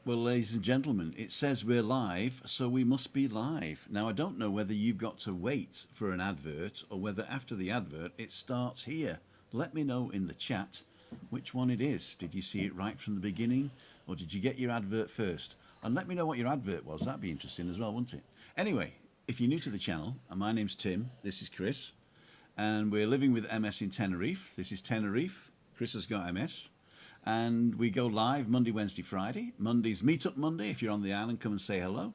Well, ladies and gentlemen, it says we're live, so we must be live. Now, I don't know whether you've got to wait for an advert or whether after the advert it starts here. Let me know in the chat which one it is. Did you see it right from the beginning, or did you get your advert first? And let me know what your advert was. That'd be interesting as well, wouldn't it? Anyway, if you're new to the channel, and my name's Tim, this is Chris, and we're living with MS in Tenerife. This is Tenerife. Chris has got MS. And we go live Monday, Wednesday, Friday. Monday's Meetup Monday. If you're on the island, come and say hello.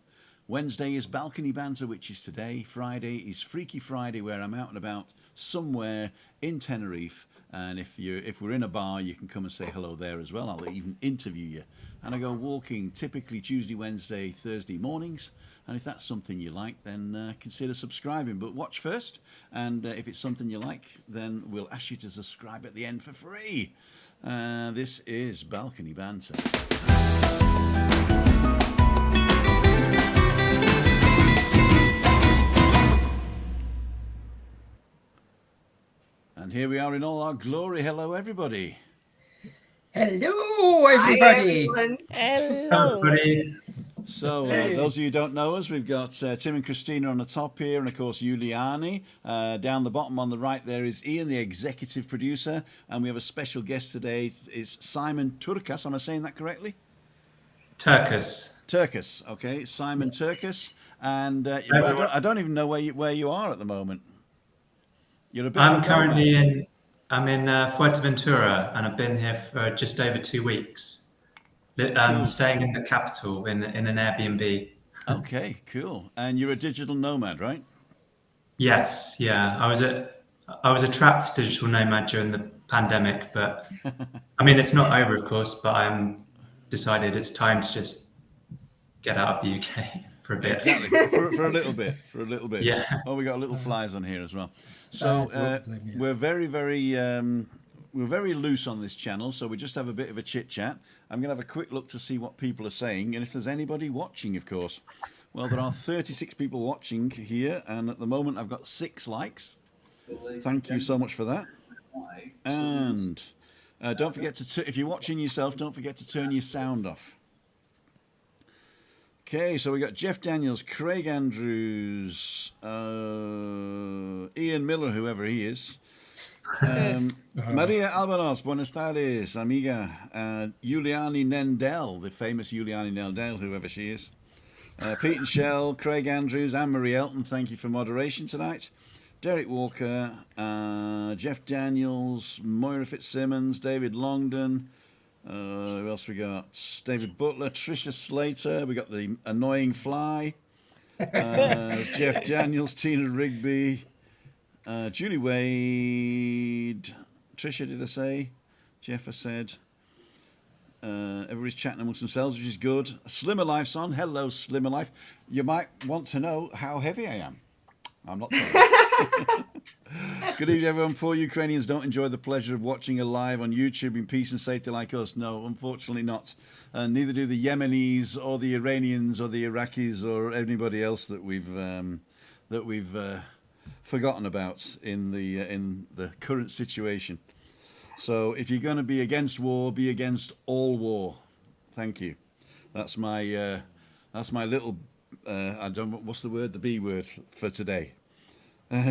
Wednesday is Balcony Banter, which is today. Friday is Freaky Friday, where I'm out and about somewhere in Tenerife. And if we're in a bar, you can come and say hello there as well. I'll even interview you. And I go walking typically Tuesday, Wednesday, Thursday mornings. And if that's something you like, then consider subscribing. But watch first. And if it's something you like, then we'll ask you to subscribe at the end for free. This is Balcony Banter. And here we are in all our glory. Hello, everybody. Hello, everybody. Hello. Everybody. So, those of you who don't know us, we've got Tim and Christina on the top here, and of course, Juliani. Down the bottom on the right there is Ian, the executive producer, and we have a special guest today. It's Simon TURKAS. Am I saying that correctly? TURKAS. TURKAS, okay. Simon TURKAS. And I don't even know where you are at the moment. You're a bit I'm currently in Fuerteventura, and I've been here for just over 2 weeks. Staying in the capital in an Airbnb. Okay, cool. And you're a digital nomad, right? Yes, yeah. I was a trapped digital nomad during the pandemic, but I mean it's not over, of course. But I'm decided it's time to just get out of the UK for a bit. Exactly, for a little bit, Yeah. Oh, we got little flies on here as well. So we're very, very we're very loose on this channel, so we just have a bit of a chit chat. I'm going to have a quick look to see what people are saying, and if there's anybody watching, of course. Well, there are 36 people watching here, and at the moment I've got 6 likes. Thank you so much for that. And don't forget to, if you're watching yourself, don't forget to turn your sound off. Okay, so we got Jeff Daniels, Craig Andrews, Ian Millar, whoever he is. Maria Albanos, buenas tardes, amiga. Juliani Nendel, the famous Juliani Nendel, whoever she is. Pete and Shell, Craig Andrews, Anne-Marie Elton, thank you for moderation tonight. Derek Walker, Jeff Daniels, Moira Fitzsimmons, David Longdon. Who else we got? David Butler, Tricia Slater. We got the annoying fly. Jeff Daniels, Tina Rigby. Julie Wade, Tricia, did I say? Jeff, I said. Everybody's chatting amongst themselves, which is good. Slimmer Life's on. Hello, Slimmer Life. You might want to know how heavy I am. I'm not telling. Good evening, everyone. Poor Ukrainians don't enjoy the pleasure of watching a live on YouTube in peace and safety like us. No, unfortunately not. Neither do the Yemenis or the Iranians or the Iraqis or anybody else that we've forgotten about in the current situation. So if you're going to be against war, be against all war. Thank you. That's my little I don't know what's the word, the B word for today.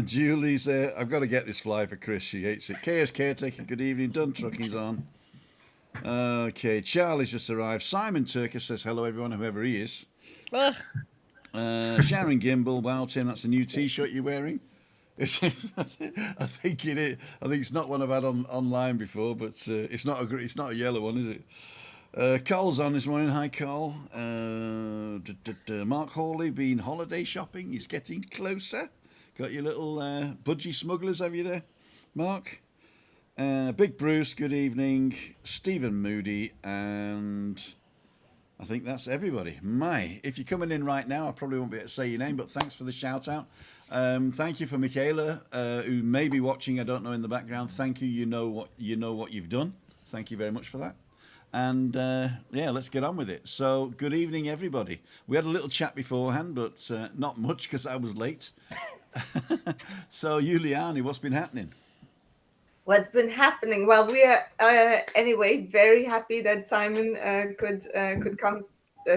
Julie's I've got to get this fly for Chris. She hates it. KS Caretaker, good evening. Dun Trucking's on. Okay, Charlie's just arrived. Simon TURKAS says hello, everyone, whoever he is. Sharon Gimble, wow, Tim, that's a new T-shirt you're wearing. I think it is. I think it's not one I've had online before, but it's not a yellow one, is it? Cole's on this morning. Hi, Cole. Mark Hawley been holiday shopping. He's getting closer. Got your little budgie smugglers, have you there, Mark? Big Bruce, good evening. Stephen Moody, and I think that's everybody. If you're coming in right now, I probably won't be able to say your name, but thanks for the shout out. Thank you for Michaela, who may be watching. I don't know in the background. Thank you. You know what you've done. Thank you very much for that. And yeah, let's get on with it. So, good evening, everybody. We had a little chat beforehand, but not much because I was late. So, Juliani, what's been happening? What's been happening? Well, we are anyway very happy that Simon could come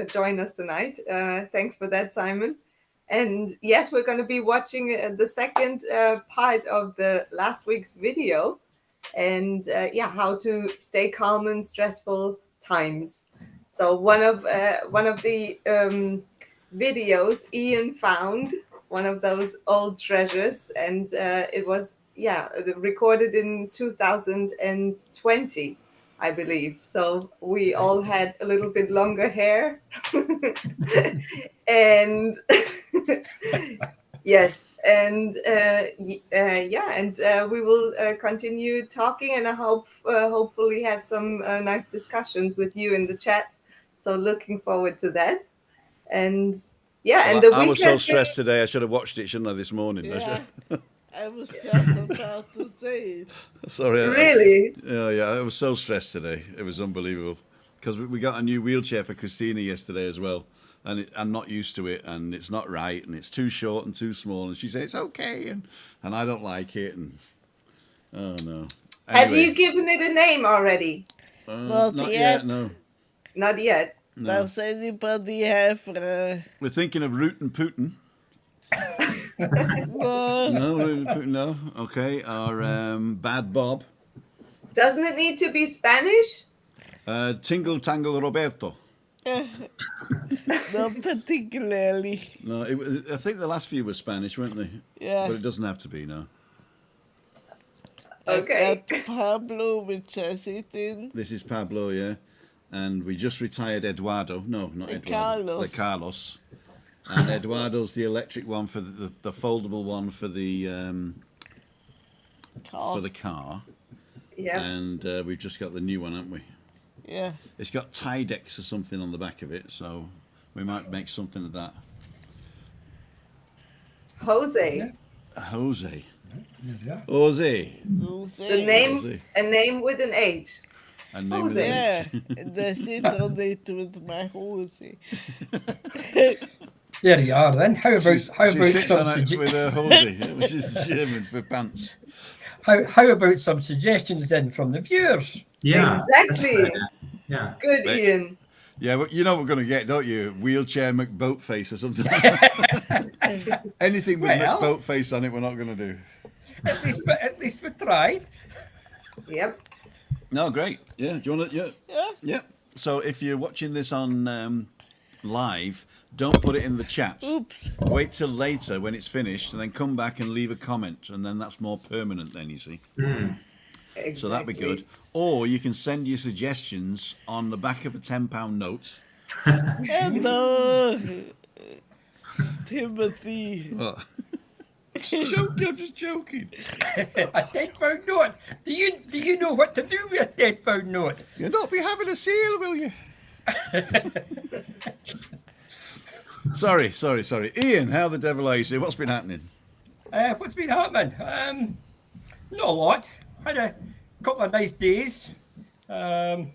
join us tonight. Thanks for that, Simon. And yes, we're going to be watching the second part of the last week's video, and how to stay calm in stressful times. So one of the videos Ian found, one of those old treasures, and it was recorded in 2020, I believe. So we all had a little bit longer hair. And yes, and we will continue talking, and I hope hopefully have some nice discussions with you in the chat. So looking forward to that. And and the week I was so has stressed today. I should have watched it, shouldn't I, this morning? Yeah, I was just about to say it. Sorry. Really? I was so stressed today. It was unbelievable. Because we got a new wheelchair for Christina yesterday as well. And I'm not used to it, and it's not right, and it's too short and too small. And she said, it's okay, and I don't like it. And oh, no. Anyway, have you given it a name already? Not not yet. No. Not yet. No. Does anybody have... We're thinking of Rootin' Putin. No. No, Rootin' Putin, no. Okay. Or Bad Bob. Doesn't it need to be Spanish? Tingle Tangle Roberto. Not particularly. No, I think the last few were Spanish, weren't they? Yeah. But it doesn't have to be, no. Okay. I've got Pablo, which has it in. This is Pablo, yeah. And we just retired Eduardo. No, not Eduardo. Carlos. Carlos. And Eduardo's the electric one for the foldable one for the car. Yeah. And we've just got the new one, haven't we? Yeah. It's got Tydex or something on the back of it, so we might make something of that. Jose. Jose. Yeah. Jose. The name, Jose. a name with an H. A name with Jose. an H. Yeah. That's it on it with my Jose. There you are then. How about She sits some on it with her Jose, which is German for pants. how about some suggestions then from the viewers? Yeah. Exactly. that's fair. Yeah. Good, Right. Ian. Yeah, but you know what we're going to get, don't you? Wheelchair McBoatface or something. Anything with Well. McBoatface on it, we're not going to do. At least we tried. Yep. No, great. Yeah, do you want to? Yeah. Yeah. Yeah. So if you're watching this on live, don't put it in the chat. Oops. Wait till later when it's finished, and then come back and leave a comment, and then that's more permanent. Then you see. Exactly. So that'd be good. Or you can send your suggestions on the back of a £10 note. Hello, Timothy. What? I'm just joking. A £10 note. Do you know what to do with a £10 note? You'll not be having a seal, will you? Sorry. Ian, how the devil are you? What's been happening? What's been happening? Not a lot. Had a couple of nice days. I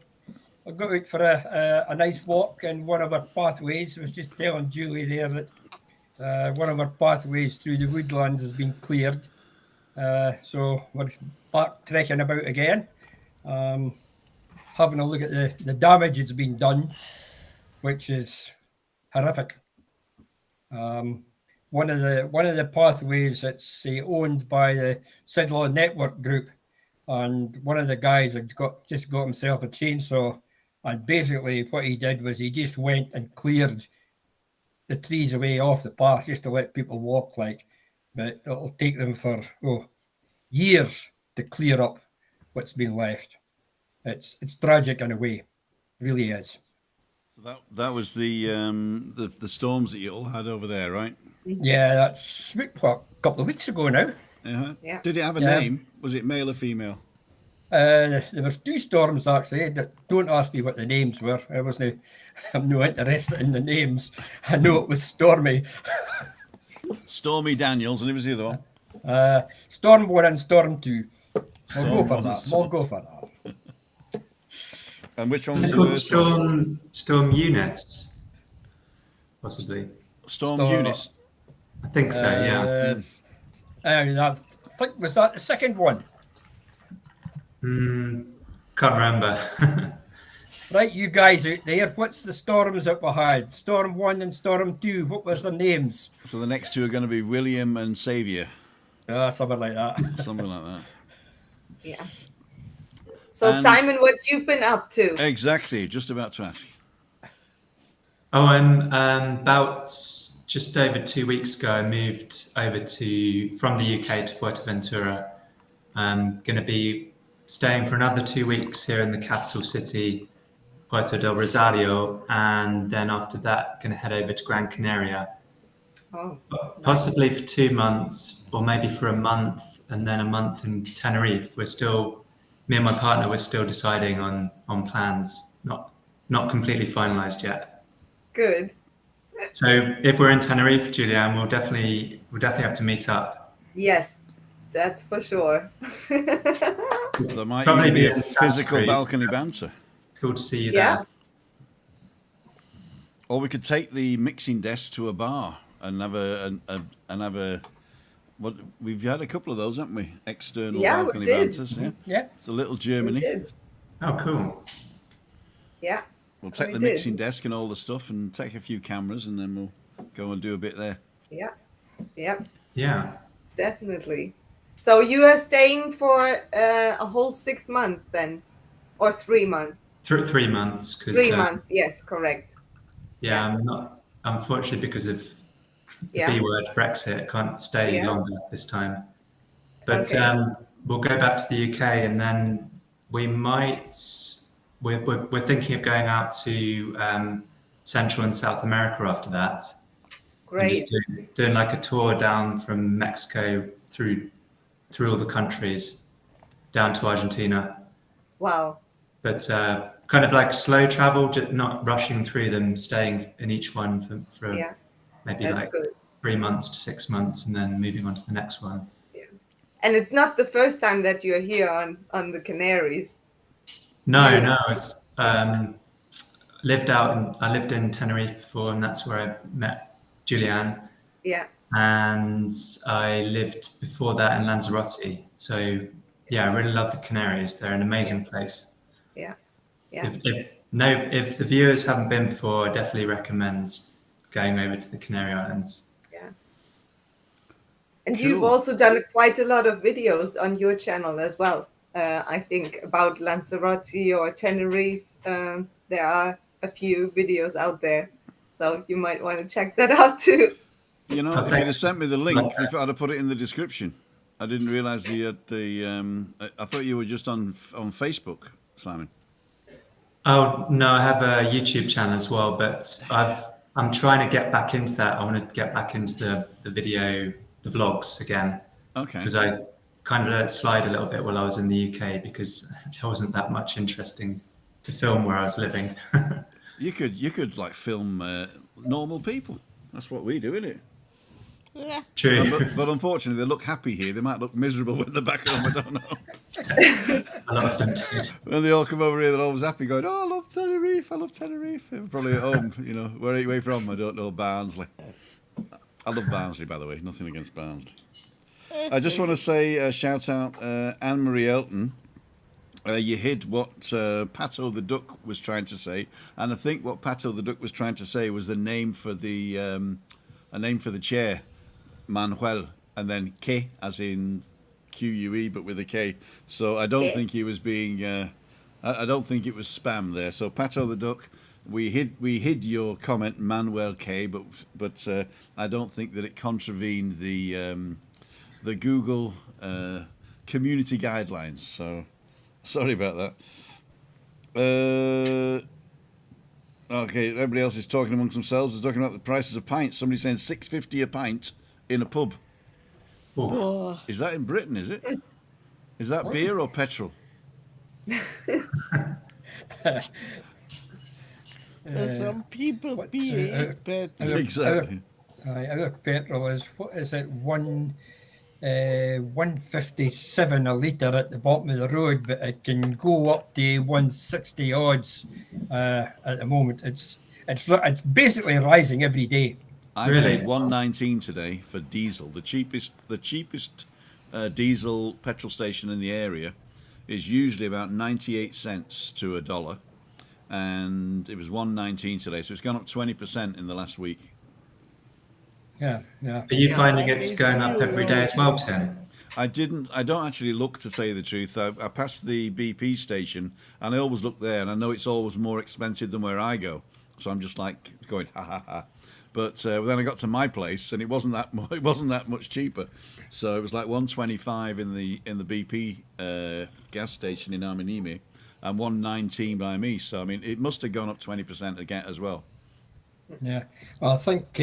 got out for a nice walk in one of our pathways. I was just telling Julie there that one of our pathways through the woodlands has been cleared. So we're back trekking about again. Having a look at the damage that's been done, which is horrific. One of the pathways that's owned by the Sidlaw Network Group, and one of the guys had just got himself a chainsaw, and basically what he did was he just went and cleared the trees away off the path just to let people walk, but it'll take them for years to clear up what's been left. It's tragic in a way, really is. That was the storms that you all had over there, right? Yeah, that's a couple of weeks ago now. Uh-huh. Yeah. Did it have a Yeah. name? Was it male or female? There was two storms actually. Don't ask me what the names were. I'm not interested in the names. I know it was Stormy. Stormy Daniels, and it was the other one. Storm 1 and Storm 2. We'll go for one and that. We'll go for that. And which one was It's the called worst one? Storm Eunice, possibly. Storm Storm- Eunice. I think so. Yeah. I think was that the second one? Can't remember. Right, you guys out there, what's the storms that we had? Storm 1 and Storm 2, what was their names? So the next two are going to be William and Saviour, Something like that. something like that. Yeah. So And- Simon, what you've been up to? Exactly, just about to ask. Oh, I'm about just over 2 weeks ago. I moved over from the UK to Fuerteventura. I'm going to be staying for another 2 weeks here in the capital city, Puerto del Rosario, and then after that, going to head over to Gran Canaria, Oh, possibly for 2 months, or maybe for a month, and then a month in Tenerife. Me and my partner, we're still deciding on plans, not completely finalised yet. good. So if we're in Tenerife, Julianne, we'll definitely have to meet up. Yes, that's for sure. There might Probably even be be a in physical Salisbury. balcony banter. Cool to see you Yeah. there. Or we could take the mixing desk to a bar and have a what we've had a couple of those, haven't we? External Yeah, we balcony did. banters. Yeah, Yeah. it's a little We Germany. did. Oh, cool. Yeah. We'll take We the did. mixing desk and all the stuff, and take a few cameras, and then we'll go and do a bit there. Yeah. Yeah. Yeah. Definitely. So you are staying for a whole 6 months then, or 3 months? 3 months. 3 months. Yes, correct. Yeah, I'm not, unfortunately, because of the Yeah. B word, Brexit, I can't stay Yeah. longer this time. But Okay. we'll go back to the UK, and then we might, we're thinking of going out to Central and South America after that. And Great. just doing like a tour down from Mexico through all the countries down to Argentina. Wow. But kind of like slow travel, just not rushing through them, staying in each one for Yeah. maybe That's like good. 3 months to 6 months, and then moving on to the next one. And it's not the first time that you're here on the Canaries. No, Yeah. no, it's I lived in Tenerife before, and that's where I met Julianne. Yeah. And I lived before that in Lanzarote. So yeah, I really love the Canaries. They're an amazing place. Yeah. Yeah. If the viewers haven't been before, I definitely recommend going over to the Canary Islands. And you've Cool. also done quite a lot of videos on your channel as well. I think about Lanzarote or Tenerife. There are a few videos out there, so you might want to check that out too. You know, Oh, if you'd have thanks. sent me the link, I'd have put it in the description. I didn't realise you had the. I thought you were just on Facebook, Simon. Oh no, I have a YouTube channel as well, but I'm trying to get back into that. I want to get back into the video, the vlogs again, Okay. because I kind of let it slide a little bit while I was in the UK because there wasn't that much interesting to film where I was living. You could like film normal people. That's what we do, isn't it? Yeah. True. But unfortunately, they look happy here. They might look miserable when they're back home. I don't know. A lot of them did. When they all come over here, they're always happy, going, "Oh, I love Tenerife. I love Tenerife." They're probably at home, you know. Where are you away from? I don't know. Barnsley. I love Barnsley, by the way. Nothing against Barnsley. I just want to say, shout out Anne-Marie Elton. You hid what Pato the Duck was trying to say, and I think what Pato the Duck was trying to say was the name for the a name for the chair, Manuel, and then K as in QUE, but with a K. So I don't think he was being. I don't think it was spam there. So Pato the Duck, we hid your comment, Manuel K, but I don't think that it contravened the Google community guidelines. So. Sorry about that. Okay, everybody else is talking amongst themselves. They're talking about the prices of pints. Somebody's saying $6.50 a pint in a pub. Oh, Is that in Britain, is it? Is that beer or petrol? for some people, what's, beer is better. Exactly. Our petrol is, what is it, 157 a litre at the bottom of the road, but it can go up to 160 odds at the moment. It's basically rising every day. I Really? paid $1.19 today for diesel. The cheapest diesel petrol station in the area is usually about 98 cents to $1. and it was 119 today, so it's gone up 20% in the last week. Yeah. Are you Yeah. finding That it's is going up every day as well, yours. Tim? I don't actually look, to tell you the truth. I passed the BP station, and I always look there, and I know it's always more expensive than where I go. So I'm just like going, ha ha ha. But then I got to my place, and it wasn't that it wasn't that much cheaper. So it was like 125 in the BP gas station in Arminimi, and 119 by me. So I mean, it must have gone up 20% again as well. Yeah, well, I think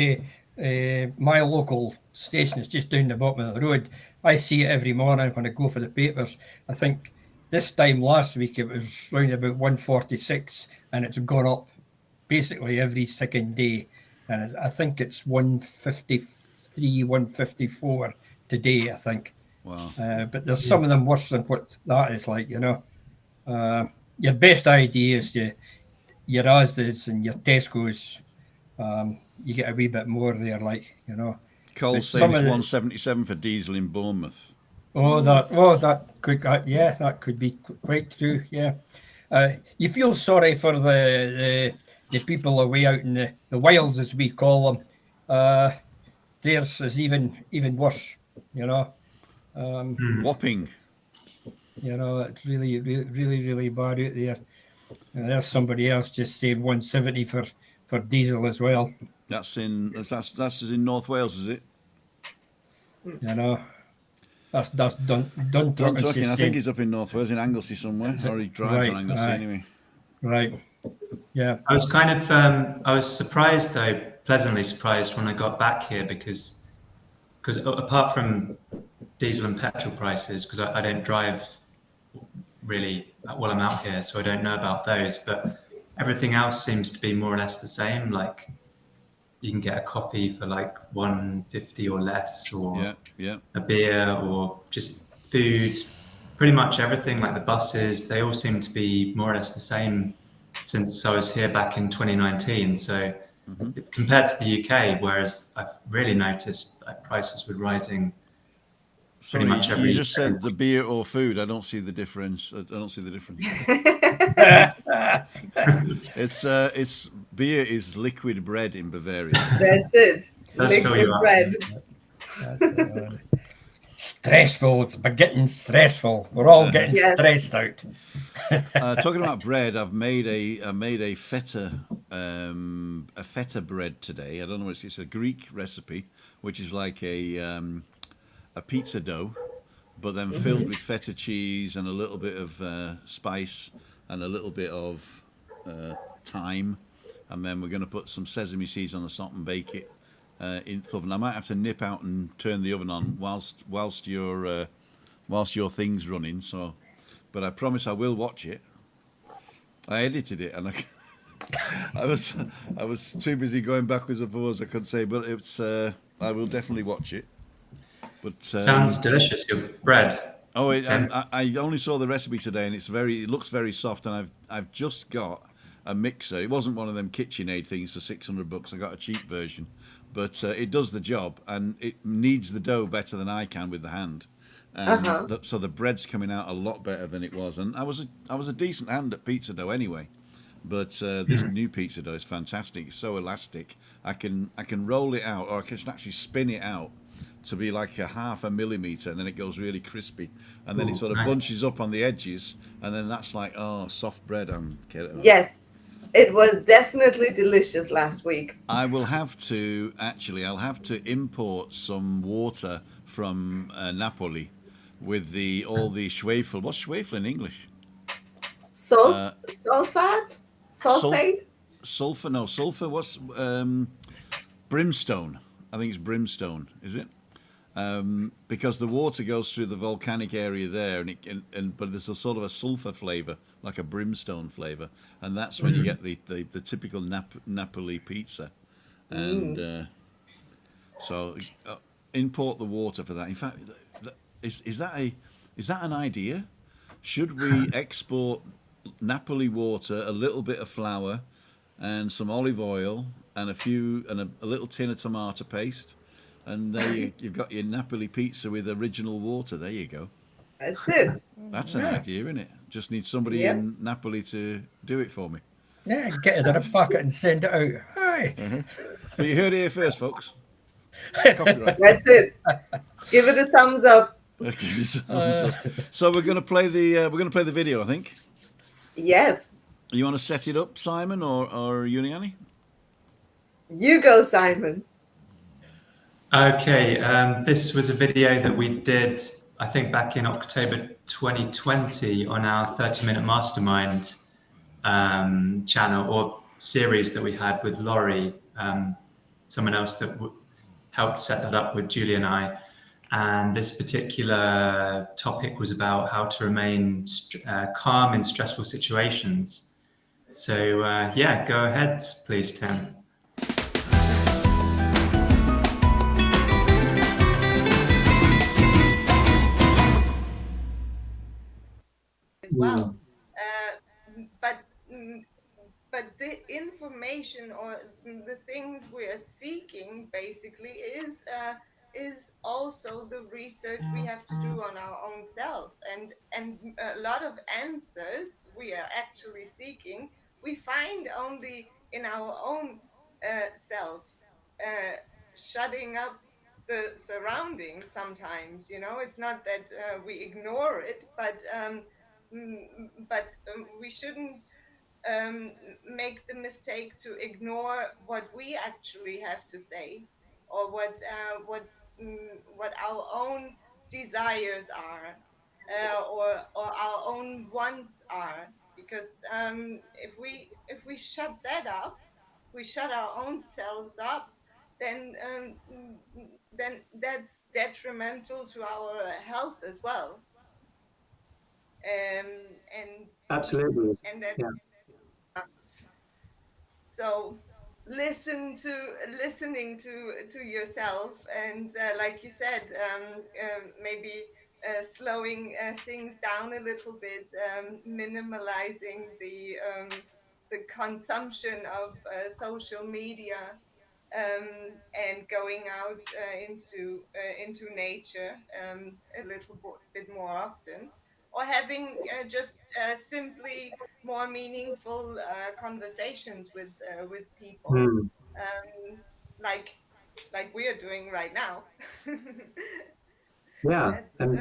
my local station is just down the bottom of the road. I see it every morning when I go for the papers. I think this time last week it was round about 146, and it's gone up basically every second day. And I think it's 153, 154 today, I think. Wow. But there's some of them worse than what that is like, you know. Your best idea is your Asda's and your Tesco's. You get a wee bit more there, like, you know. Cole's But saying some it's of the, 177 for diesel in Bournemouth. that could be quite true. Yeah, you feel sorry for the people away out in the wilds, as we call them. Theirs is even worse. You know, Whopping. it's really bad out there. There's somebody else just saying 170 for diesel as well. That's in North Wales, is it? You know, that's Duntruck. Duntucking. I think he's up in North Wales, in Anglesey somewhere, or he drives Right, on Anglesey aye. anyway. Right. Yeah. I was kind of, I was surprised though, pleasantly surprised when I got back here because apart from diesel and petrol prices, because I don't drive really while I'm out here, so I don't know about those, but everything else seems to be more or less the same. Like you can get a coffee for like 150 or less, or Yeah. a beer, or just food. Pretty much everything, like the buses, they all seem to be more or less the same since I was here back in 2019. So compared to the UK, whereas I've really noticed like prices were rising Sorry, pretty much every. you just said the beer or food. I don't see the difference. It's beer is liquid bread in Bavaria. That's it. That's Liquid who you are. bread. Stressful. It's getting stressful. We're all getting Yes. stressed out. Talking about bread, I've made a feta bread today. I don't know what it's a Greek recipe, which is like a pizza dough, but then filled with feta cheese and a little bit of spice and a little bit of thyme, and then we're going to put some sesame seeds on the top and bake it in the oven. I might have to nip out and turn the oven on whilst your thing's running. So, but I promise I will watch it. I edited it, and I was too busy going backwards and forwards. I couldn't say, but it's I will definitely watch it. But Sounds delicious. Your bread. Oh, Tim? I only saw the recipe today, and it looks very soft. And I've just got a mixer. It wasn't one of them KitchenAid things for $600. I got a cheap version, but it does the job, and it kneads the dough better than I can with the hand. And so the bread's coming out a lot better than it was. And I was a decent hand at pizza dough anyway, but this new pizza dough is fantastic. It's so elastic. I can roll it out, or I can actually spin it out to be like a 0.5 millimeter, and then it goes really crispy, and then it sort of nice. bunches up on the edges, and then that's like soft bread. Yes, it was definitely delicious last week. I'll have to import some water from Napoli with all the Schwefel. What's Schwefel in English? Sulfate? Sulfate? Sulfur? No, sulfur. What's brimstone? I think it's brimstone. Is it? Because the water goes through the volcanic area there, but there's a sort of a sulfur flavour, like a brimstone flavour, and that's when you get the typical Napoli pizza. And so import the water for that. In fact, is that an idea? Should we export Napoli water, a little bit of flour, and some olive oil, and a little tin of tomato paste? And there you've got your Napoli pizza with original water. There you go. That's it. That's an idea, isn't it? Just need somebody in Napoli to do it for me. Yeah, get it in a bucket and send it out. Hi. But you heard it here first, folks. Copyright. That's it. Give it a thumbs up. Okay, so we're going to play the video, I think. Yes. You want to set it up, Simon or Uniani? You go, Simon. Okay, this was a video that we did, I think, back in October 2020 on our 30-minute mastermind channel or series that we had with Laurie, someone else that helped set that up with Julie and I. And this particular topic was about how to remain calm in stressful situations. So yeah, go ahead, please, Tim. As well. But the information or the things we are seeking basically is also the research we have to do on our own self, and a lot of answers we are actually seeking we find only in our own self, shutting up the surroundings sometimes. It's not that we ignore it, but we shouldn't make the mistake to ignore what we actually have to say, or what our own desires are, or our own wants are. Because if we shut that up, we shut our own selves up, then that's detrimental to our health as well. And Absolutely. and that. Yeah. So listening to yourself, and like you said, maybe slowing things down a little bit, minimalizing the consumption of social media, and going out into nature a little bit more often, or having just simply more meaningful conversations with people, like we are doing right now. Yeah, and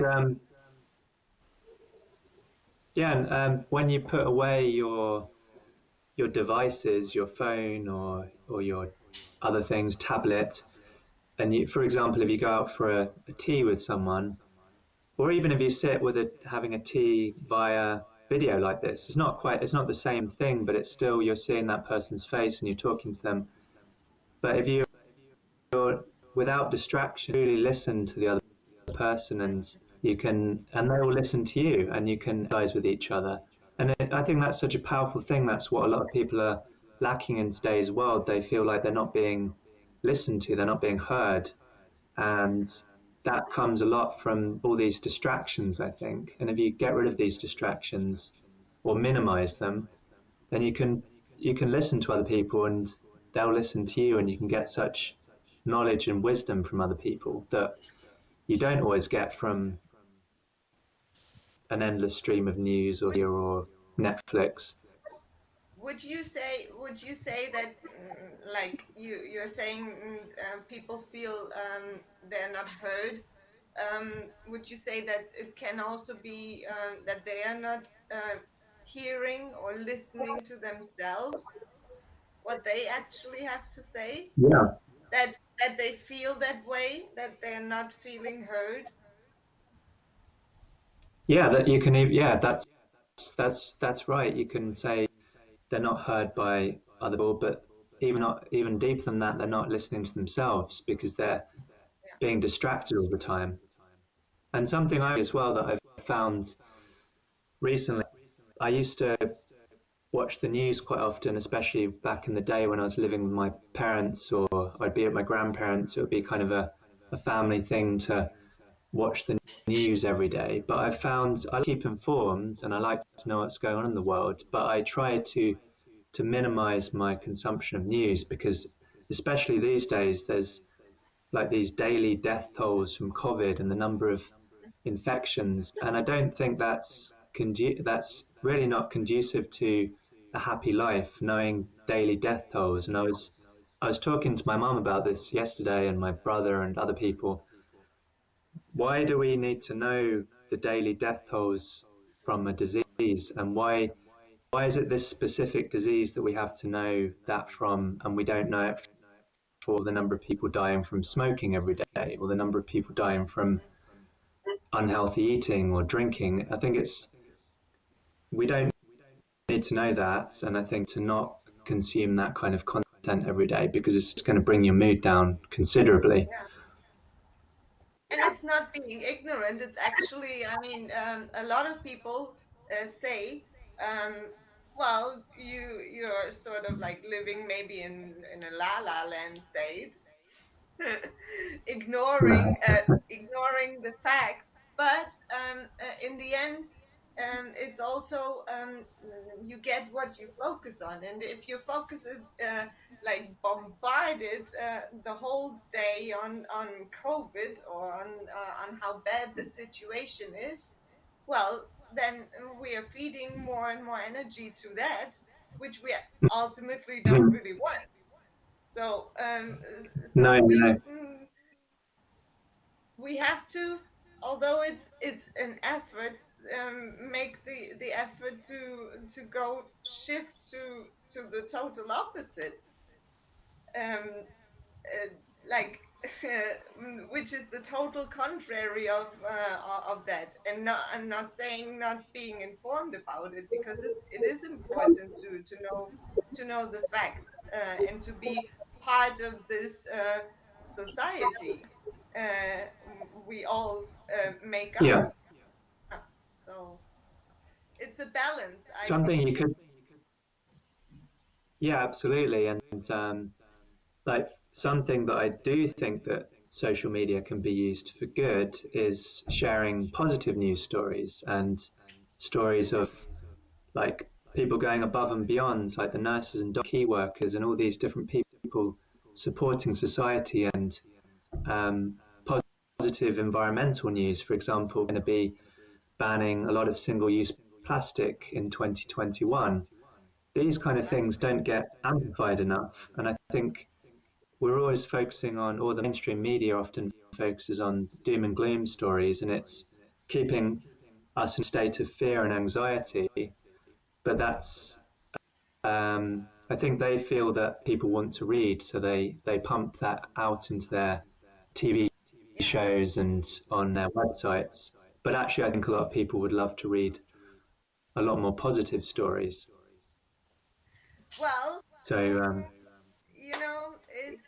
when you put away your devices, your phone or your other things, tablet, and you, for example, if you go out for a tea with someone, or even if you sit having a tea via video like this, it's not the same thing, but it's still, you're seeing that person's face and you're talking to them. But if you're without distraction, really listen to the other person, and they will listen to you, and you can empathize with each other. And I think that's such a powerful thing. That's what a lot of people are lacking in today's world. They feel like they're not being listened to, they're not being heard. And that comes a lot from all these distractions, I think. And if you get rid of these distractions or minimize them, then you can listen to other people and they'll listen to you, and you can get such knowledge and wisdom from other people that you don't always get from an endless stream of news or Netflix. Would you say that, like you're saying, people feel they're not heard? Would you say that it can also be that they are not hearing or listening to themselves, what they actually have to say? Yeah. That they feel that way, that they're not feeling heard? Yeah, that you can. Yeah, that's right. You can say they're not heard by other people, but even deeper than that, they're not listening to themselves because they're being distracted all the time. And something as well that I've found recently, I used to watch the news quite often, especially back in the day when I was living with my parents, or I'd be at my grandparents. It would be kind of a family thing to watch the news every day. But I found I keep informed and I like to know what's going on in the world, but I try to minimize my consumption of news, because especially these days there's like these daily death tolls from COVID and the number of infections, and I don't think that's really not conducive to a happy life, knowing daily death tolls. And I was talking to my mum about this yesterday, and my brother and other people. Why do we need to know the daily death tolls from a disease, and why is it this specific disease that we have to know that from, and we don't know it for the number of people dying from smoking every day, or the number of people dying from unhealthy eating or drinking? I think we don't need to know that, and I think to not consume that kind of content every day, because it's just going to bring your mood down considerably. Yeah. And it's not being ignorant. It's actually, I mean, a lot of people say, well, you're sort of like living maybe in a la la land state, ignoring the facts. But in the end, it's also you get what you focus on, and if your focus is like bombarded the whole day on COVID or on how bad the situation is, well, then we are feeding more and more energy to that, which we ultimately don't really want. So, No, we no. we have to, although it's an effort, make the effort to go shift to the total opposite, um, like which is the total contrary of that. And not, I'm not saying not being informed about it, because it is important to know the facts and to be part of this society we all make up. Yeah, So it's a balance, I something think. you could. Yeah, absolutely. And like something that I do think that social media can be used for good is sharing positive news stories, and stories of like people going above and beyond, like the nurses and key workers and all these different people supporting society, and um, positive environmental news. For example, going to be banning a lot of single-use plastic in 2021. These kind of things don't get amplified enough, and I think we're always focusing on, or the mainstream media often focuses on doom and gloom stories, and it's keeping us in a state of fear and anxiety. But that's, I think they feel that people want to read, so they pump that out into their TV shows and on their websites. But actually, I think a lot of people would love to read a lot more positive stories. Well, So, it's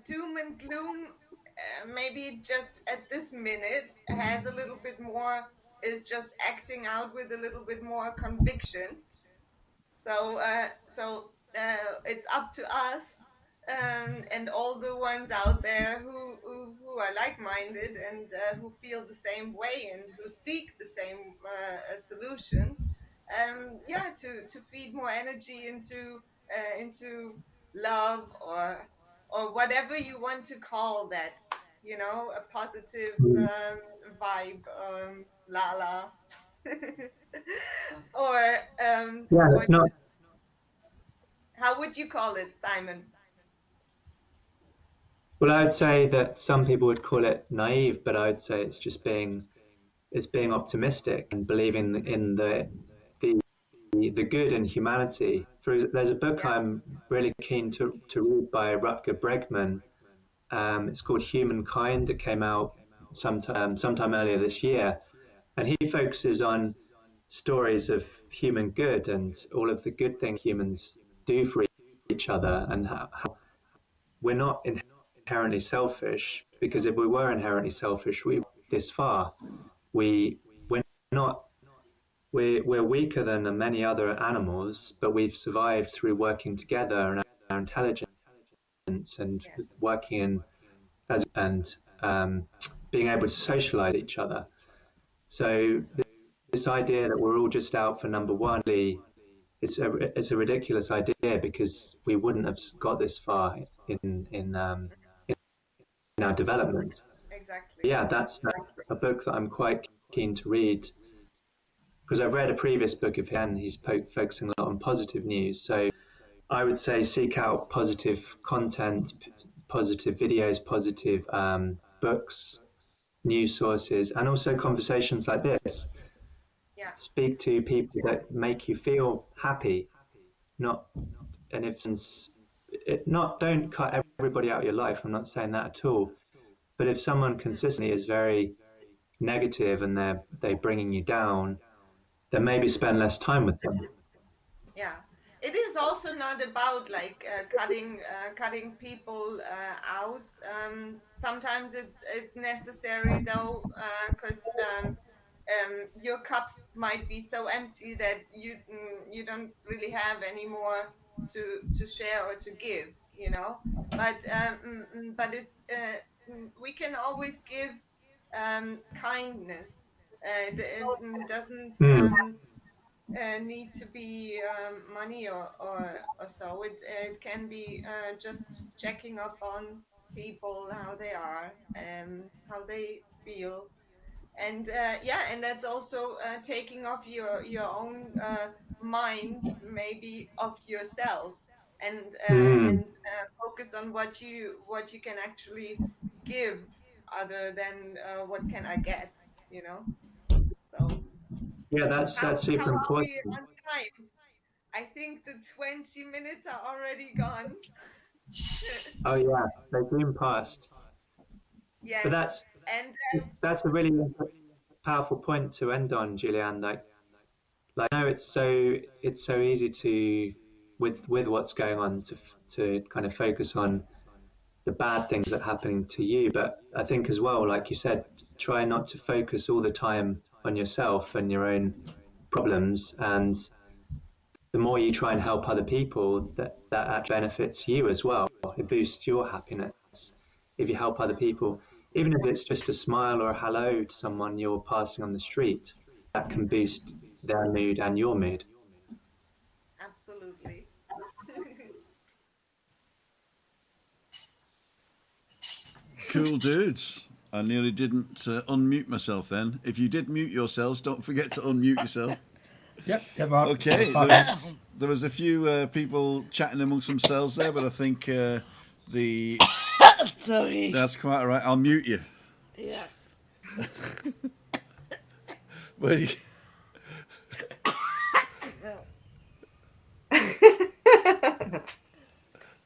doom and gloom. Maybe just at this minute has a little bit more, is just acting out with a little bit more conviction. So it's up to us, and all the ones out there who are like-minded and who feel the same way and who seek the same solutions. Yeah, to feed more energy into love, or whatever you want to call that. A positive vibe, Lala. or yeah, or it's not. how would you call it, Simon? Well, I would say that some people would call it naive, but I would say it's being optimistic and believing in the good in humanity. There's a book Yeah, I'm really keen to read by Rutger Bregman. It's called Humankind. It came out sometime earlier this year, and he focuses on stories of human good and all of the good things humans do for each other, and how we're not inherently selfish, because if we were inherently selfish, we wouldn't this far. We're not. We're weaker than many other animals, but we've survived through working together and our intelligence and yeah. working in as and being able to socialize each other. So this idea that we're all just out for number one, it's a ridiculous idea, because we wouldn't have got this far in our development. Exactly. Yeah, that's a book that I'm quite keen to read because I've read a previous book of him, and he's focusing a lot on positive news. So I would say seek out positive content, positive videos, positive books, news sources, and also conversations like this. Yeah. Speak to people that make you feel happy, not, and if not, don't cut everybody out of your life. I'm not saying that at all. But if someone consistently is very negative and they're bringing you down, then maybe spend less time with them. Yeah, it is also not about like cutting people out. Sometimes it's necessary though, because your cups might be so empty that you don't really have any more to share or to give, you know. But it's we can always give kindness. It doesn't. Need to be money or so. It can be just checking up on people, how they are, how they feel, and and that's also taking off your own mind, maybe of yourself, and focus on what you can actually give, other than what can I get, you know. So Yeah, that's how super are important. we on time? I think the 20 minutes are already gone. Oh yeah, they zoom past. Yes. But that's a really powerful point to end on, Julianne. Like I know it's so easy to with what's going on to kind of focus on the bad things that are happening to you, but I think as well, like you said, try not to focus all the time on yourself and your own problems, and the more you try and help other people, that actually benefits you as well. It boosts your happiness if you help other people, even if it's just a smile or a hello to someone you're passing on the street. That can boost their mood and your mood. Absolutely. Cool dudes. I nearly didn't unmute myself then. If you did mute yourselves, don't forget to unmute yourself. Yep. There are. Okay, there was a few people chatting amongst themselves there, but I think the Sorry. that's quite all right. I'll mute you. Yeah. But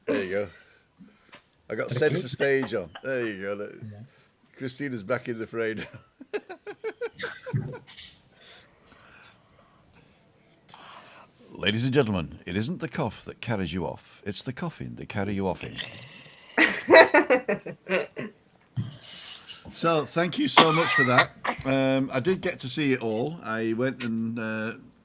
there you go. I got centre stage on. There you go. Look. Yeah. Christina's back in the frame now. Ladies and gentlemen, it isn't the cough that carries you off. It's the coughing they carry you off in. So thank you so much for that. I did get to see it all. I went and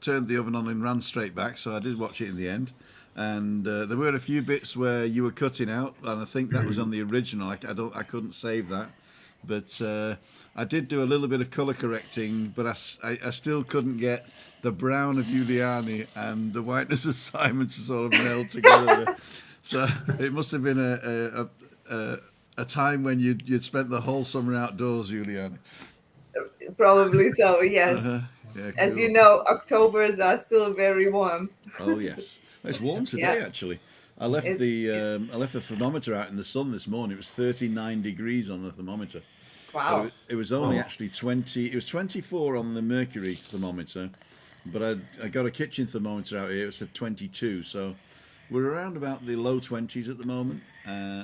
turned the oven on and ran straight back, so I did watch it in the end. And there were a few bits where you were cutting out, and I think that was on the original. I couldn't save that, but I did do a little bit of colour correcting, but I still couldn't get the brown of Giuliani and the whiteness of Simon to sort of meld together. So it must have been a time when you'd spent the whole summer outdoors, Giuliani. Probably so, yes. Yeah, As cool. you know, Octobers are still very warm. Oh yes, it's warm today actually. I left the thermometer out in the sun this morning. It was 39 degrees on the thermometer. Wow. But it was only actually 20. It was 24 on the mercury thermometer, but I got a kitchen thermometer out here. It said 22. So we're around about the low 20s at the moment.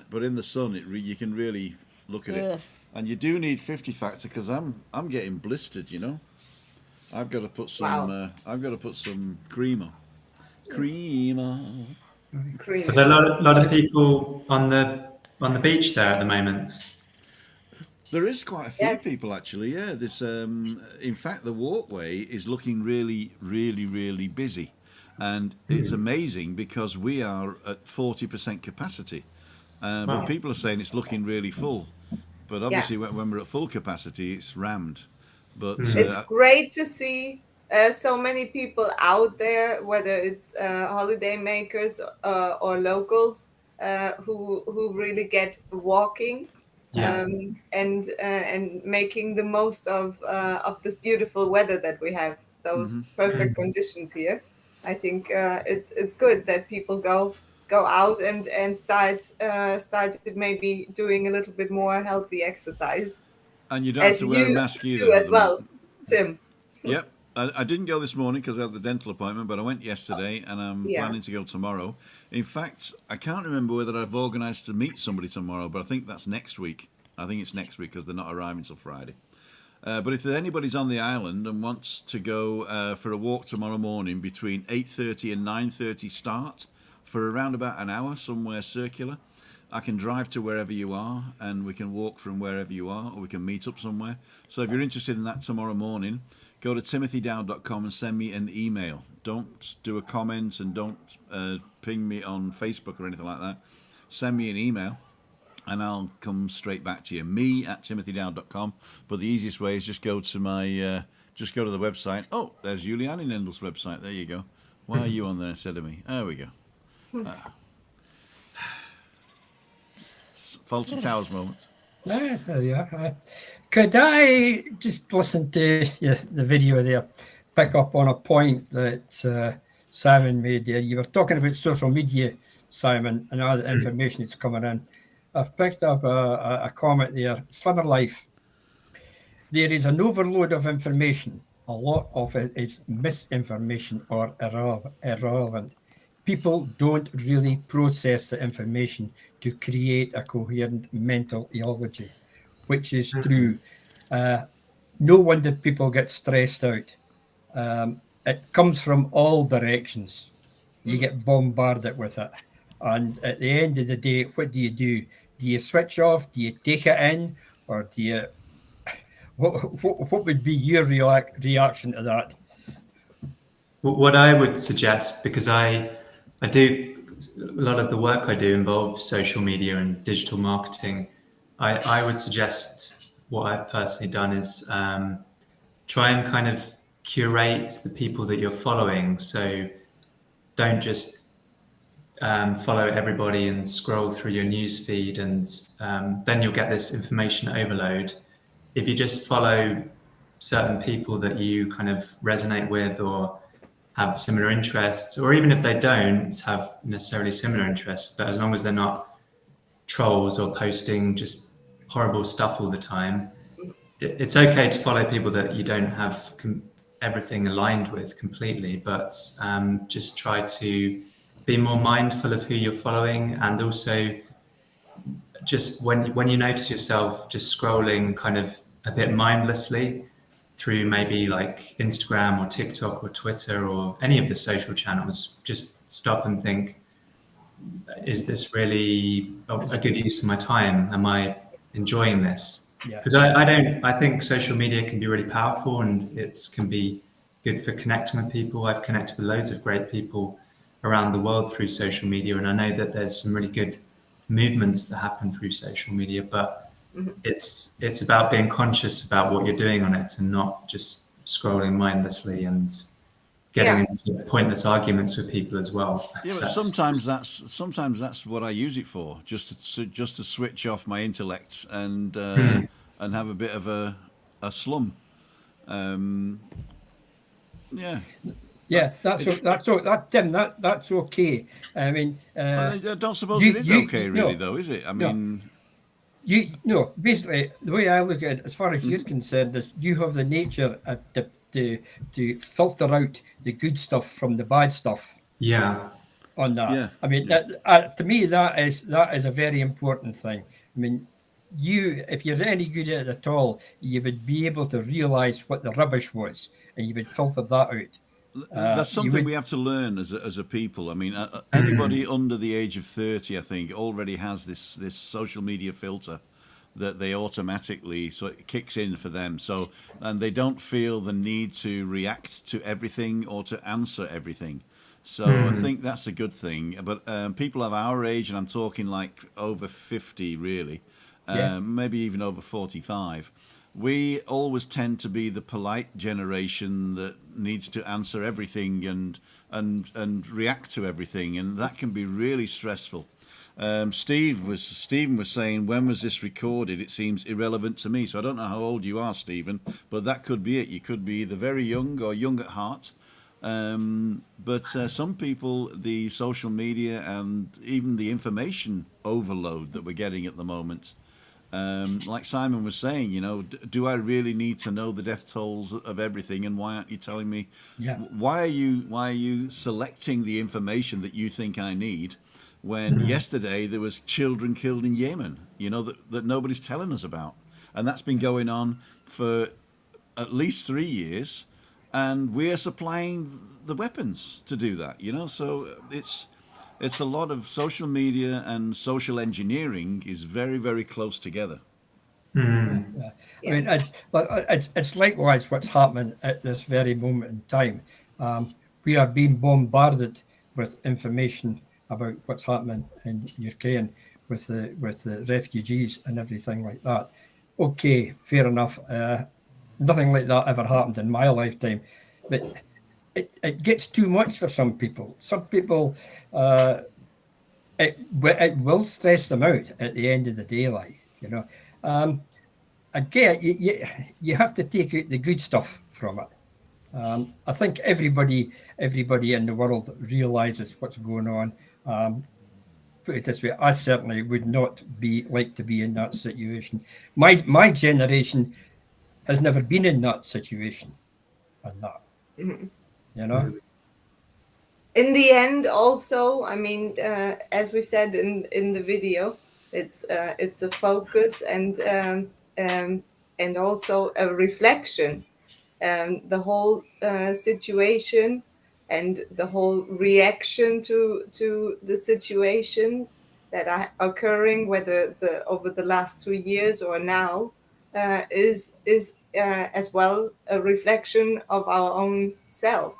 But in the sun, you can really look at it. And you do need 50 factor because I'm getting blistered. You know, I've got to put some. I've got to put some cream on. Cream on. But there are a lot of people on the beach there at the moment. There is quite a few people actually. Yeah, there's. In fact, the walkway is looking really, really, really busy, and it's amazing because we are at 40% capacity, but people are saying it's looking really full. But obviously, when we're at full capacity, it's rammed. But it's great to see so many people out there, whether it's holiday makers or locals who really get walking and making the most of this beautiful weather that we have those perfect conditions here. I think it's good that people go out and started maybe doing a little bit more healthy exercise, And you don't have as to wear a you mask either do at as the well, moment. Tim. Yep. I didn't go this morning because I had the dental appointment, but I went yesterday and I'm Yeah. planning to go tomorrow. In fact, I can't remember whether I've organised to meet somebody tomorrow, but I think that's next week. I think it's next week because they're not arriving till Friday. But if anybody's on the island and wants to go for a walk tomorrow morning between 8:30 and 9:30 start for around about an hour somewhere circular, I can drive to wherever you are and we can walk from wherever you are, or we can meet up somewhere. So if you're interested in that tomorrow morning, go to timothydowd.com and send me an email. Don't do a comment and don't ping me on Facebook or anything like that. Send me an email and I'll come straight back to you. Me at timothydowd.com. But the easiest way is just go to my, just go to the website. Oh, there's Julianne Nendel's website. There you go. Why are you on there instead of me? There we go. Faulty Towers moment. Yeah, there you are. Could I just listen to the video there, pick up on a point that Simon made there? You were talking about social media, Simon, and all the information that's coming in. I've picked up a comment there. Summer life. There is an overload of information. A lot of it is misinformation or irrelevant. People don't really process the information to create a coherent mental theology, which is true. No wonder people get stressed out. It comes from all directions. You get bombarded with it. And at the end of the day, what do? Do you switch off? Do you take it in? Or do you... What would be your reaction to that? What I would suggest, because I do a lot of the work I do involves social media and digital marketing, I would suggest what I've personally done is try and kind of curate the people that you're following. So don't just follow everybody and scroll through your news feed, and then you'll get this information overload. If you just follow certain people that you kind of resonate with or have similar interests, or even if they don't have necessarily similar interests, but as long as they're not trolls or posting just horrible stuff all the time, it's okay to follow people that you don't have everything aligned with completely, but just try to be more mindful of who you're following. And also just when you notice yourself just scrolling kind of a bit mindlessly through maybe like Instagram or TikTok or Twitter or any of the social channels, just stop and think, is this really a good use of my time? Am I enjoying this? Because I think social media can be really powerful and it can be good for connecting with people. I've connected with loads of great people around the world through social media, and I know that there's some really good movements that happen through social media, but it's about being conscious about what you're doing on it and not just scrolling mindlessly and getting into pointless arguments with people as well. Yeah, but sometimes that's what I use it for, just to switch off my intellect and have a bit of a slum. Yeah, that's Tim. That's okay. I mean, I don't suppose it is okay, really, though, is it? I mean, basically, the way I look at it, as far as you're concerned, is you have the nature to filter out the good stuff from the bad stuff. Yeah. On that, yeah. I mean, to me, that is a very important thing. I mean, if you're any good at it at all, you would be able to realize what the rubbish was, and you would filter that out. That's something we have to learn as a people. I mean, anybody under the age of 30, I think, already has this social media filter that they automatically, so it kicks in for them. So, and they don't feel the need to react to everything or to answer everything. So I think that's a good thing. But people of our age, and I'm talking like over 50 really, maybe even over 45, we always tend to be the polite generation that needs to answer everything and react to everything, and that can be really stressful. Stephen was saying, when was this recorded? It seems irrelevant to me. So I don't know how old you are, Stephen, but that could be it. You could be either very young or young at heart. But some people, the social media and even the information overload that we're getting at the moment, like Simon was saying, you know, do I really need to know the death tolls of everything? And why aren't you telling me? Yeah. Why are you selecting the information that you think I need? When yesterday there was children killed in Yemen, you know, that nobody's telling us about, and that's been going on for at least 3 years, and we're supplying the weapons to do that, you know. So it's a lot of social media and social engineering is very, very close together. Yeah. I mean, it's likewise what's happening at this very moment in time. We are being bombarded with information about what's happening in Ukraine with the refugees and everything like that. Okay, fair enough. Nothing like that ever happened in my lifetime, but it gets too much for some people. Some people, it will stress them out at the end of the day, like, you know. Again, you have to take out the good stuff from it. I think everybody in the world realizes what's going on. Put it this way, I certainly would not like to be in that situation. My generation has never been in that situation, and that, you know. In the end, also, I mean, as we said in the video, it's a focus and also a reflection. The whole situation and the whole reaction to the situations that are occurring, whether over the last 2 years or now, is as well a reflection of our own self.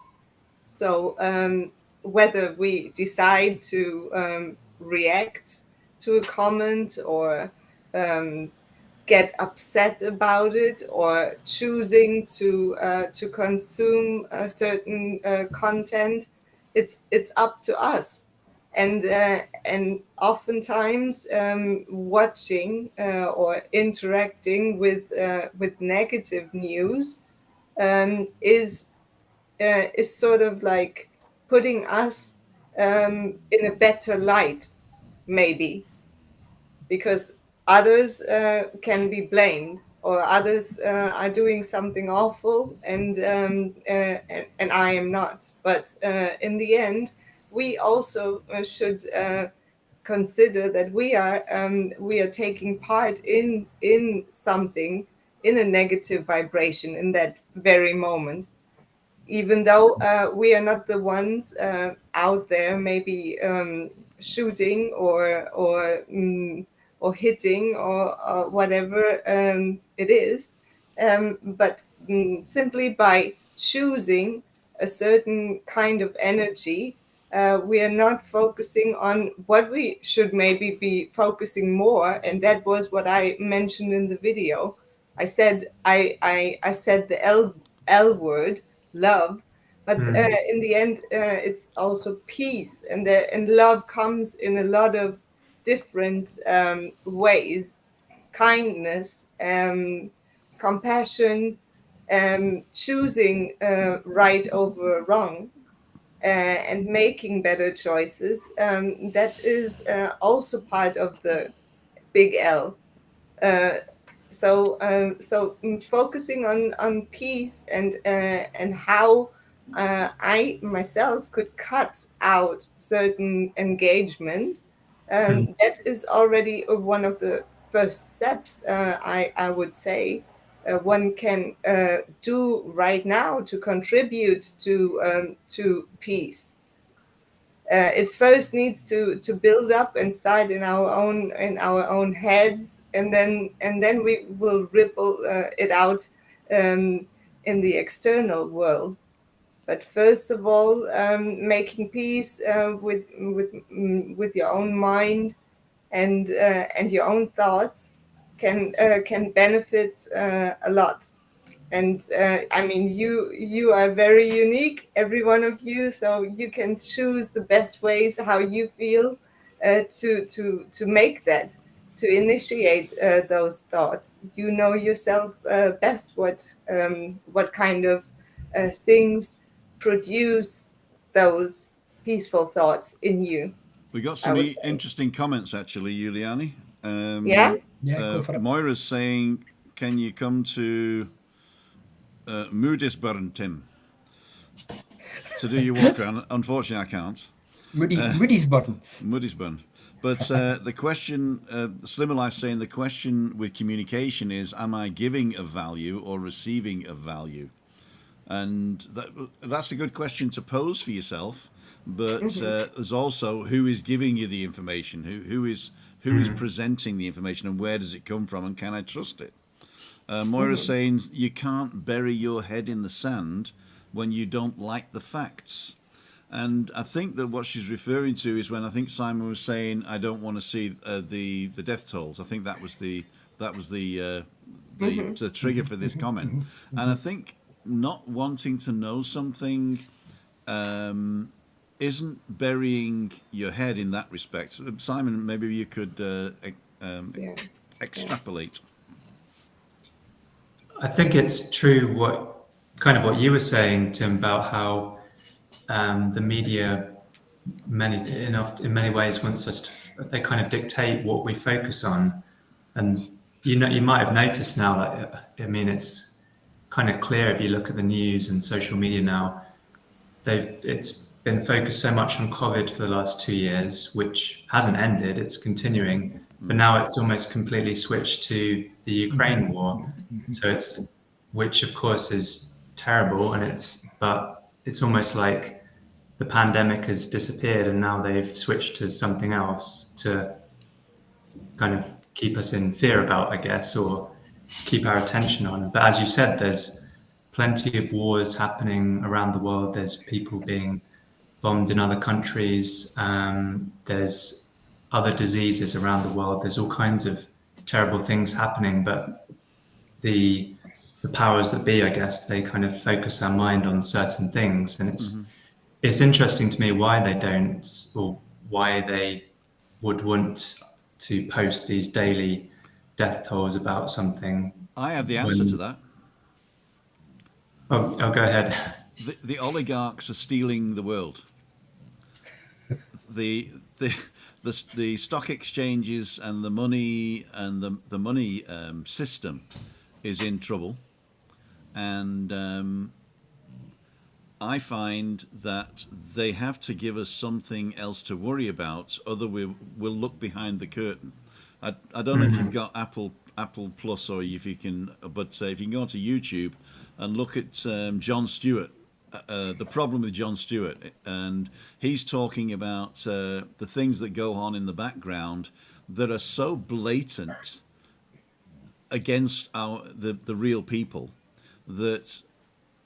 So whether we decide to react to a comment or get upset about it, or choosing to consume a certain content, it's up to us. And oftentimes watching or interacting with negative news is sort of like putting us in a better light, maybe, because others can be blamed, or others are doing something awful, and I am not. But in the end, we also should consider that we are taking part in something, in a negative vibration in that very moment, even though we are not the ones out there maybe shooting or hitting or whatever it is, but simply by choosing a certain kind of energy, we are not focusing on what we should maybe be focusing more. And that was what I mentioned in the video. I said I said the L word, love, but in the end it's also peace, and love comes in a lot of different ways: kindness, compassion, choosing right over wrong, and making better choices. That is also part of the big L. So focusing on peace and how I myself could cut out certain engagement. That is already one of the first steps, I would say, one can do right now to contribute to peace. It first needs to build up and start in our own heads, and then we will ripple it out in the external world. But first of all, making peace with your own mind and your own thoughts can benefit a lot. And I mean, you are very unique, every one of you, so you can choose the best ways how you feel to make that, to initiate those thoughts. You know yourself best what kind of things produce those peaceful thoughts in you. We got I some would say. interesting comments actually, Juliani. Yeah? Yeah, go for it. Moira's saying, "Can you come to Moodisburn, Tim, to do your walk around?" Unfortunately, I can't. Moody's button. Moodisburn. But the question, Slimmer Life saying the question with communication is, am I giving of value or receiving of value? And that's a good question to pose for yourself. But there's also who is giving you the information, who is presenting the information, and where does it come from, and can I trust it? Moira's saying you can't bury your head in the sand when you don't like the facts. And I think that what she's referring to is when I think Simon was saying, "I don't want to see the death tolls." I think that was the trigger for this comment. And I think not wanting to know something isn't burying your head in that respect. Simon, maybe you could extrapolate. I think it's true what you were saying, Tim, about how the media in many ways wants us to, they kind of dictate what we focus on. And you might have noticed now, it's kind of clear if you look at the news and social media now, it's been focused so much on COVID for the last 2 years, which hasn't ended, it's continuing, but now it's almost completely switched to the Ukraine war. So which of course is terrible, but it's almost like the pandemic has disappeared and now they've switched to something else to kind of keep us in fear about, I guess, or keep our attention on. But as you said, there's plenty of wars happening around the world. There's people being bombed in other countries. There's other diseases around the world. There's all kinds of terrible things happening, but the powers that be, I guess, they kind of focus our mind on certain things. And it's interesting to me why they don't, or why they would want to post these daily death tolls about something. I have the answer to that. Oh, go ahead. The oligarchs are stealing the world. The stock exchanges and the money and the money system is in trouble, and I find that they have to give us something else to worry about, other we'll look behind the curtain. I don't know if you've got Apple Plus, or if you can, but if you can go onto YouTube and look at Jon Stewart, the problem with Jon Stewart, and he's talking about the things that go on in the background that are so blatant against the real people that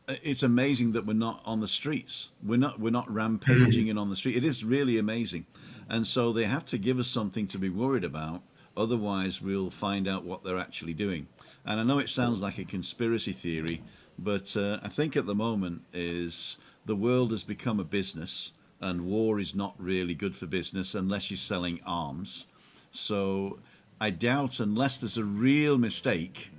it's amazing that we're not on the streets. We're not rampaging and on the street. It is really amazing. And so they have to give us something to be worried about. Otherwise, we'll find out what they're actually doing. And I know it sounds like a conspiracy theory, but I think at the moment is the world has become a business, and war is not really good for business unless you're selling arms. So I doubt, unless there's a real mistake,